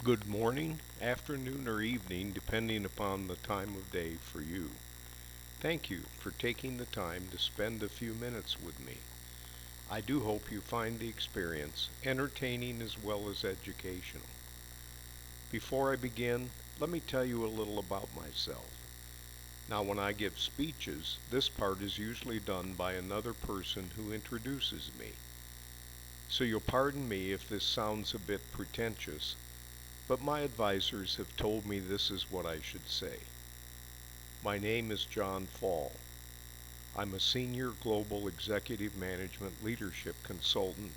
Good morning, afternoon, or evening, depending upon the time of day for you. Thank you for taking the time to spend a few minutes with me. I do hope you find the experience entertaining as well as educational. Before I begin, let me tell you a little about myself. Now, when I give speeches, this part is usually done by another person who introduces me. So you'll pardon me if this sounds a bit pretentious, but my advisors have told me this is what I should say. My name is John Fall. I'm a senior global executive management leadership consultant,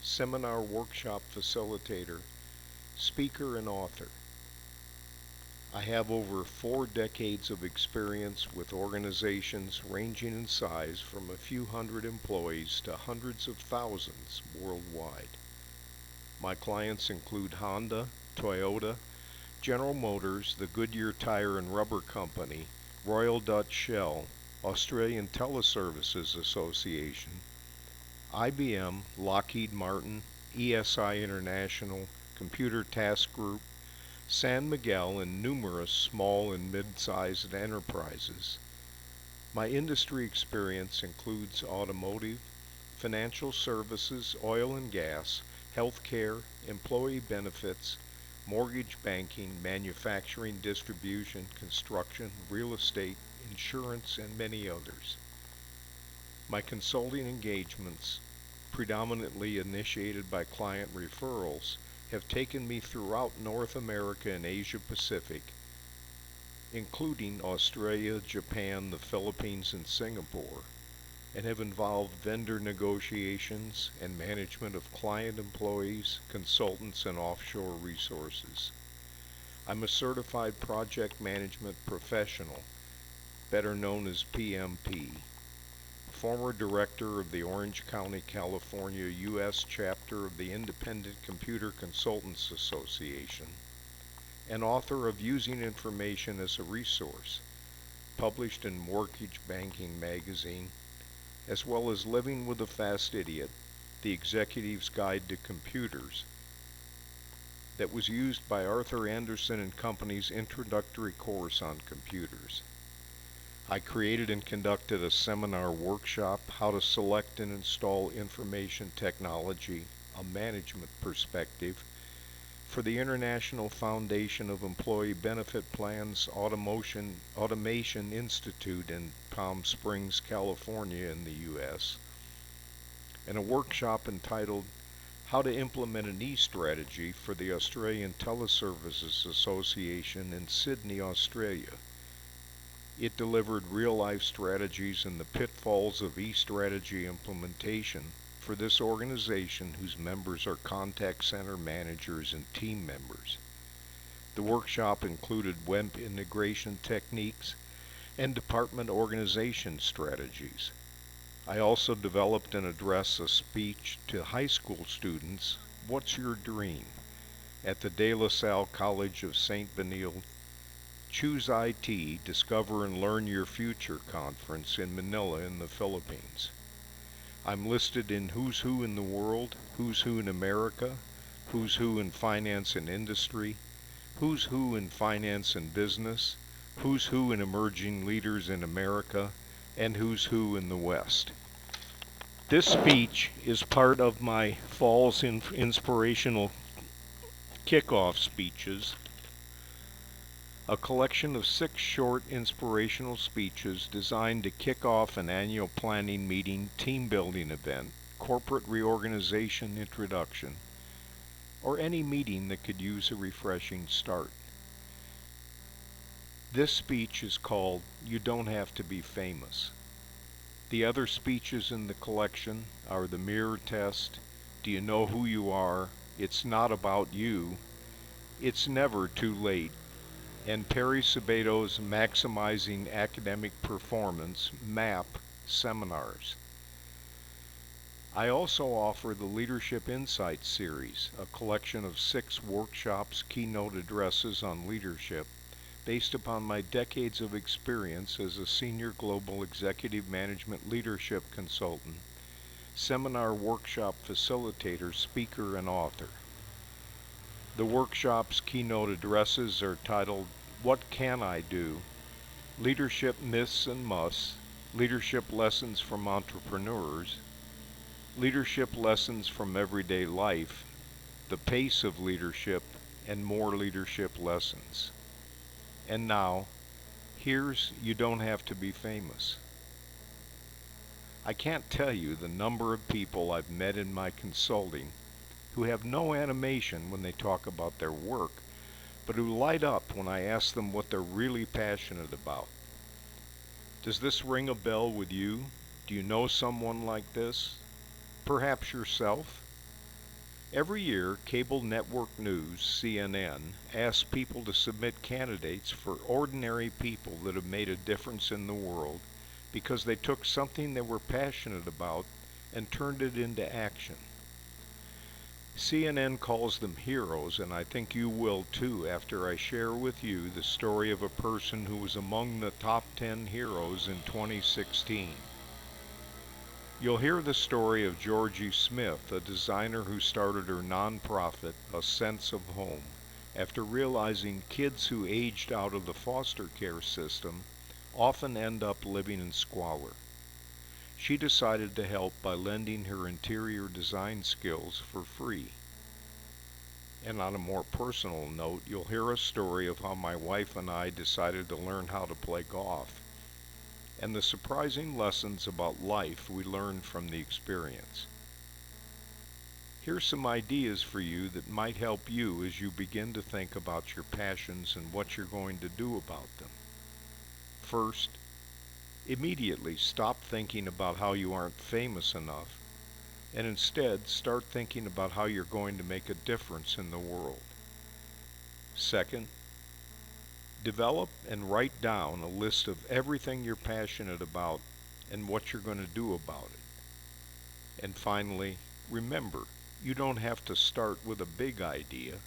seminar workshop facilitator, speaker, and author. I have over 4 decades of experience with organizations ranging in size from a few hundred employees to hundreds of thousands worldwide. My clients include Honda, Toyota, General Motors, the Goodyear Tire and Rubber Company, Royal Dutch Shell, Australian Teleservices Association, IBM, Lockheed Martin, ESI International, Computer Task Group, San Miguel, and numerous small and mid-sized enterprises. My industry experience includes automotive, financial services, oil and gas, healthcare, employee benefits, mortgage banking, manufacturing, distribution, construction, real estate, insurance, and many others. My consulting engagements, predominantly initiated by client referrals, have taken me throughout North America and Asia Pacific, including Australia, Japan, the Philippines, and Singapore, and have involved vendor negotiations and management of client employees, consultants, and offshore resources. I'm a certified project management professional, better known as PMP, former director of the Orange County, California U.S. chapter of the Independent Computer Consultants Association, and author of Using Information as a Resource, published in Mortgage Banking Magazine, as well as Living with a Fast Idiot, the Executive's Guide to Computers, that was used by Arthur Andersen and Company's introductory course on computers. I created and conducted a seminar workshop, How to Select and Install Information Technology, a Management Perspective, for the International Foundation of Employee Benefit Plans Automation Institute in Palm Springs, California in the U.S., and a workshop entitled How to Implement an E-Strategy for the Australian Teleservices Association in Sydney, Australia. It delivered real-life strategies and the pitfalls of e-strategy implementation for this organization whose members are contact center managers and team members. The workshop included web integration techniques and department organization strategies. I also developed and addressed a speech to high school students, What's Your Dream?, at the De La Salle College of St. Benilde Choose IT, Discover and Learn Your Future conference in Manila in the Philippines. I'm listed in Who's Who in the World, Who's Who in America, Who's Who in Finance and Industry, Who's Who in Finance and Business, Who's Who in Emerging Leaders in America, and Who's Who in the West. This speech is part of my Fall's Inspirational Kickoff Speeches, a collection of 6 short inspirational speeches designed to kick off an annual planning meeting, team building event, corporate reorganization introduction, or any meeting that could use a refreshing start. This speech is called You Don't Have to Be Famous. The other speeches in the collection are The Mirror Test, Do You Know Who You Are? It's Not About You, It's Never Too Late, and Perry Sabato's Maximizing Academic Performance, MAP, seminars. I also offer the Leadership Insights series, a collection of 6 workshops, keynote addresses on leadership, based upon my decades of experience as a senior global executive management leadership consultant, seminar workshop facilitator, speaker, and author. The workshop's keynote addresses are titled, "What Can I Do?" Leadership Myths and Musts, Leadership Lessons from Entrepreneurs, Leadership Lessons from Everyday Life, The Pace of Leadership, and more leadership lessons. And now, here's You Don't Have to Be Famous. I can't tell you the number of people I've met in my consulting who have no animation when they talk about their work, but who light up when I ask them what they're really passionate about. Does this ring a bell with you? Do you know someone like this? Perhaps yourself? Every year, cable network news, CNN, asks people to submit candidates for ordinary people that have made a difference in the world because they took something they were passionate about and turned it into action. CNN calls them heroes, and I think you will too after I share with you the story of a person who was among the top 10 heroes in 2016. You'll hear the story of Georgie Smith, a designer who started her nonprofit, A Sense of Home, after realizing kids who aged out of the foster care system often end up living in squalor. She decided to help by lending her interior design skills for free. And on a more personal note, you'll hear a story of how my wife and I decided to learn how to play golf, and the surprising lessons about life we learned from the experience. Here's some ideas for you that might help you as you begin to think about your passions and what you're going to do about them. First, immediately stop thinking about how you aren't famous enough, and instead start thinking about how you're going to make a difference in the world. Second, develop and write down a list of everything you're passionate about and what you're going to do about it. And finally, remember, you don't have to start with a big idea.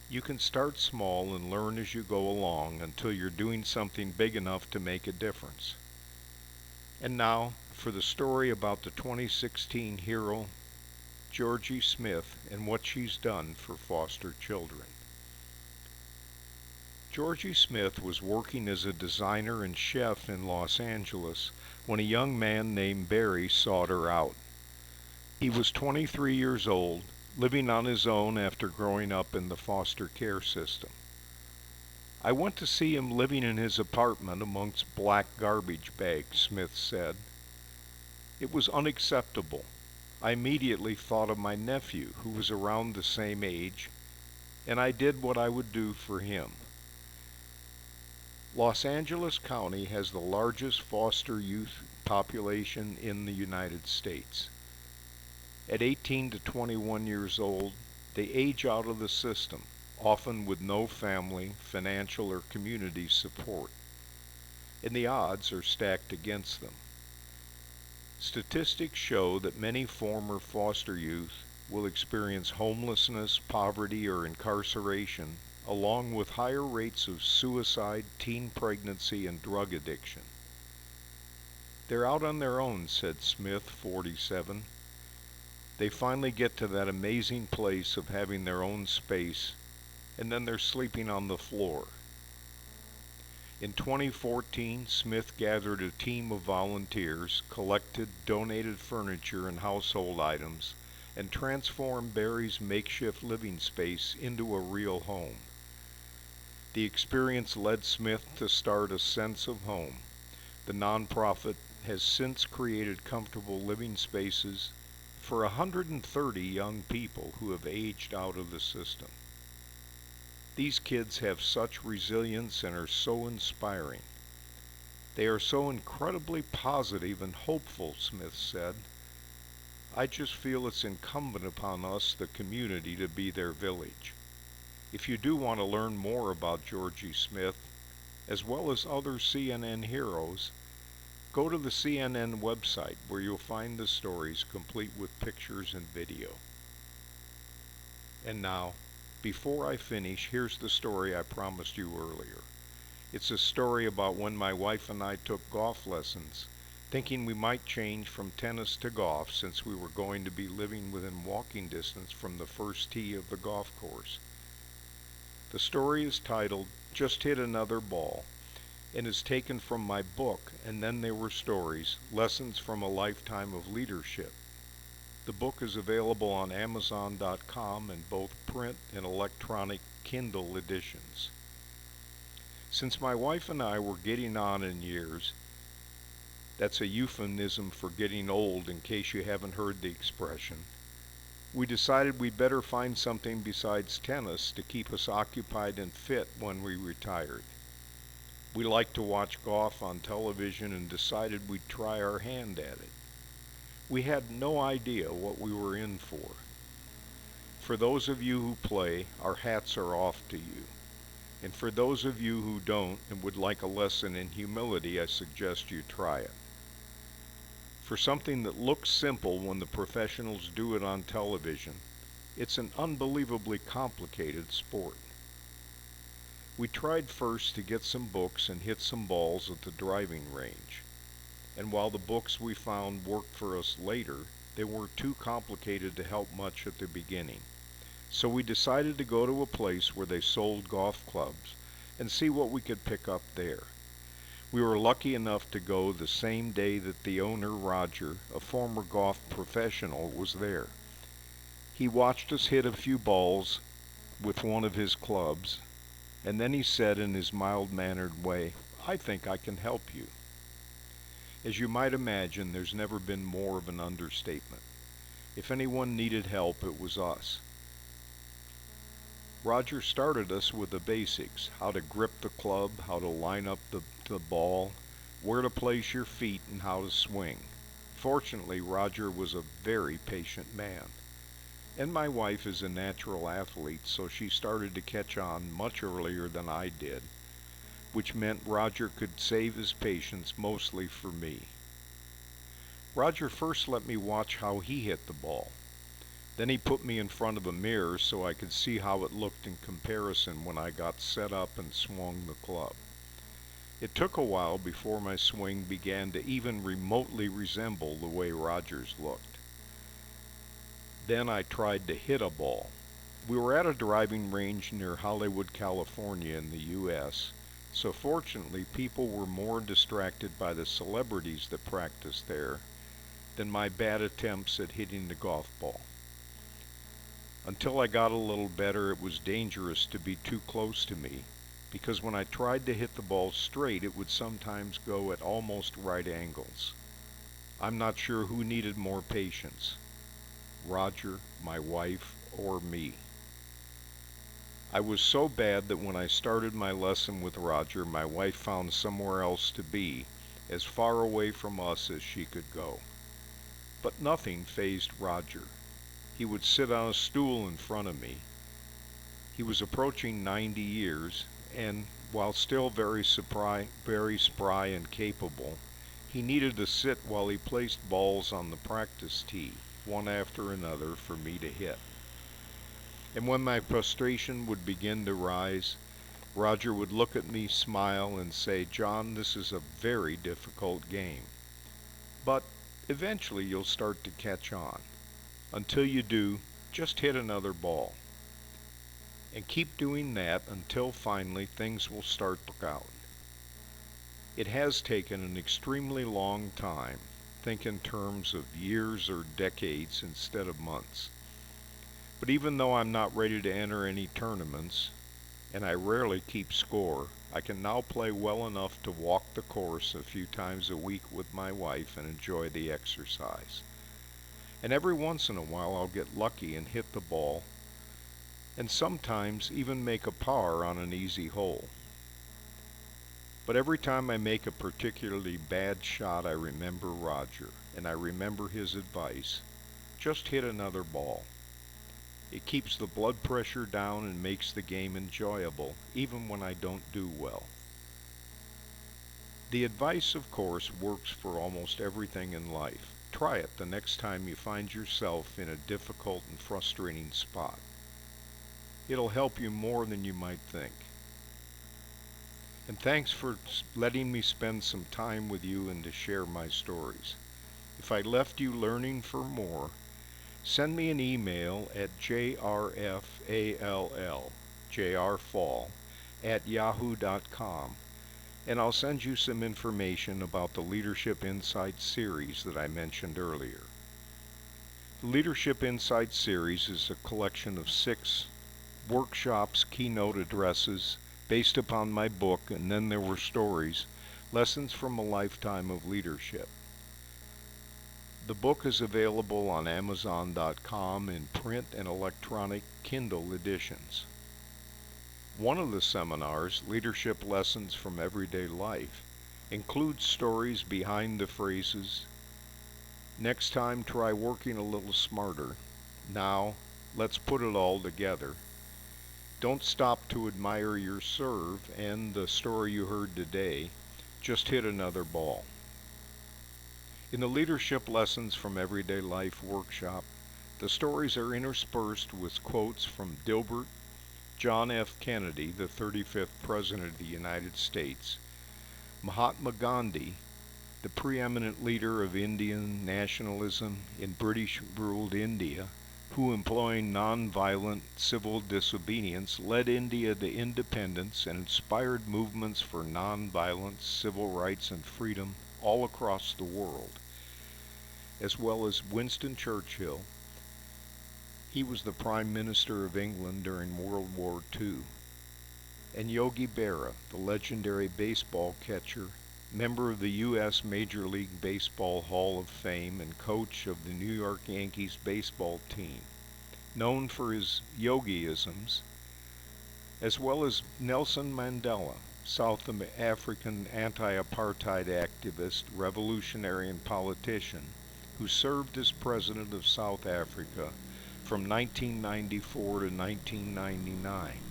You can start small and learn as you go along until you're doing something big enough to make a difference. And now, for the story about the 2016 hero, Georgie Smith, and what she's done for foster children. Georgie Smith was working as a designer and chef in Los Angeles when a young man named Barry sought her out. He was 23 years old, living on his own after growing up in the foster care system. I went to see him living in his apartment amongst black garbage bags, Smith said. It was unacceptable. I immediately thought of my nephew, who was around the same age, and I did what I would do for him. Los Angeles County has the largest foster youth population in the United States. At 18 to 21 years old, they age out of the system, often with no family, financial, or community support, and the odds are stacked against them. Statistics show that many former foster youth will experience homelessness, poverty, or incarceration, along with higher rates of suicide, teen pregnancy, and drug addiction. They're out on their own, said Smith, 47. They finally get to that amazing place of having their own space, and then they're sleeping on the floor. In 2014, Smith gathered a team of volunteers, collected donated furniture and household items, and transformed Barry's makeshift living space into a real home. The experience led Smith to start A Sense of Home. The nonprofit has since created comfortable living spaces for 130 young people who have aged out of the system. These kids have such resilience and are so inspiring. They are so incredibly positive and hopeful, Smith said. I just feel it's incumbent upon us, the community, to be their village. If you do want to learn more about Georgie Smith, as well as other CNN heroes, go to the CNN website where you'll find the stories complete with pictures and video. And now, before I finish, here's the story I promised you earlier. It's a story about when my wife and I took golf lessons, thinking we might change from tennis to golf since we were going to be living within walking distance from the first tee of the golf course. The story is titled Just Hit Another Ball and is taken from my book, And Then There Were Stories, Lessons from a Lifetime of Leadership. The book is available on Amazon.com in both print and electronic Kindle editions. Since my wife and I were getting on in years, that's a euphemism for getting old in case you haven't heard the expression, we decided we better find something besides tennis to keep us occupied and fit when we retired. We liked to watch golf on television and decided we'd try our hand at it. We had no idea what we were in for. For those of you who play, our hats are off to you. And for those of you who don't and would like a lesson in humility, I suggest you try it. For something that looks simple when the professionals do it on television, it's an unbelievably complicated sport. We tried first to get some books and hit some balls at the driving range. And while the books we found worked for us later, they weren't too complicated to help much at the beginning. So we decided to go to a place where they sold golf clubs and see what we could pick up there. We were lucky enough to go the same day that the owner, Roger, a former golf professional, was there. He watched us hit a few balls with one of his clubs, and then he said in his mild-mannered way, "I think I can help you." As you might imagine, there's never been more of an understatement. If anyone needed help, it was us. Roger started us with the basics: how to grip the club, how to line up the ball, where to place your feet, and how to swing. Fortunately, Roger was a very patient man. And my wife is a natural athlete, so she started to catch on much earlier than I did, which meant Roger could save his patience mostly for me. Roger first let me watch how he hit the ball. Then he put me in front of a mirror so I could see how it looked in comparison when I got set up and swung the club. It took a while before my swing began to even remotely resemble the way Roger's looked. Then I tried to hit a ball. We were at a driving range near Hollywood, California in the U.S., so fortunately people were more distracted by the celebrities that practiced there than my bad attempts at hitting the golf ball. Until I got a little better, it was dangerous to be too close to me, because when I tried to hit the ball straight, it would sometimes go at almost right angles. I'm not sure who needed more patience, Roger, my wife, or me. I was so bad that when I started my lesson with Roger, my wife found somewhere else to be, as far away from us as she could go. But nothing fazed Roger. He would sit on a stool in front of me. He was approaching 90 years, and while still very spry and capable, he needed to sit while he placed balls on the practice tee, one after another, for me to hit. And when my frustration would begin to rise, Roger would look at me, smile, and say, "John, this is a very difficult game. But eventually you'll start to catch on. Until you do, just hit another ball. And keep doing that until finally things will start to work out." It has taken an extremely long time. Think in terms of years or decades instead of months. But even though I'm not ready to enter any tournaments, and I rarely keep score, I can now play well enough to walk the course a few times a week with my wife and enjoy the exercise. And every once in a while I'll get lucky and hit the ball, and sometimes even make a par on an easy hole. But every time I make a particularly bad shot, I remember Roger, and I remember his advice: just hit another ball. It keeps the blood pressure down and makes the game enjoyable, even when I don't do well. The advice, of course, works for almost everything in life. Try it the next time you find yourself in a difficult and frustrating spot. It'll help you more than you might think. And thanks for letting me spend some time with you and to share my stories. If I left you learning for more, send me an email at jrfall, jrfall@yahoo.com, and I'll send you some information about the Leadership Insights series that I mentioned earlier. The Leadership Insights series is a collection of 6 workshops, keynote addresses based upon my book, and then there were stories, lessons from a lifetime of leadership. The book is available on Amazon.com in print and electronic Kindle editions. One of the seminars, Leadership Lessons from Everyday Life, includes stories behind the phrases, "Next time try working a little smarter," "Now let's put it all together," "Don't stop to admire your serve," and the story you heard today, "Just hit another ball." In the Leadership Lessons from Everyday Life workshop, the stories are interspersed with quotes from Dilbert, John F. Kennedy, the 35th President of the United States, Mahatma Gandhi, the preeminent leader of Indian nationalism in British-ruled India, who, employing non-violent civil disobedience, led India to independence and inspired movements for non-violent civil rights and freedom all across the world, as well as Winston Churchill. He was the Prime Minister of England during World War II, and Yogi Berra, the legendary baseball catcher, member of the U.S. Major League Baseball Hall of Fame and coach of the New York Yankees baseball team, known for his yogiisms, as well as Nelson Mandela, South African anti-apartheid activist, revolutionary, and politician, who served as President of South Africa from 1994 to 1999.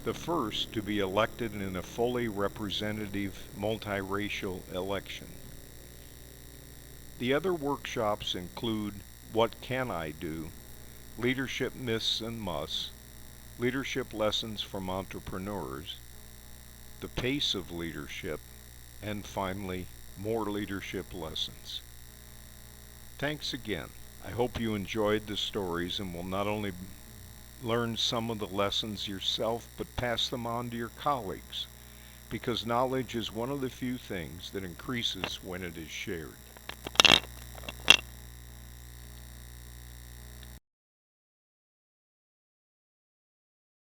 The first to be elected in a fully representative multiracial election. The other workshops include What Can I Do?, Leadership Myths and Musts, Leadership Lessons from Entrepreneurs, The Pace of Leadership, and finally, More Leadership Lessons. Thanks again. I hope you enjoyed the stories and will not only learn some of the lessons yourself, but pass them on to your colleagues, because knowledge is one of the few things that increases when it is shared.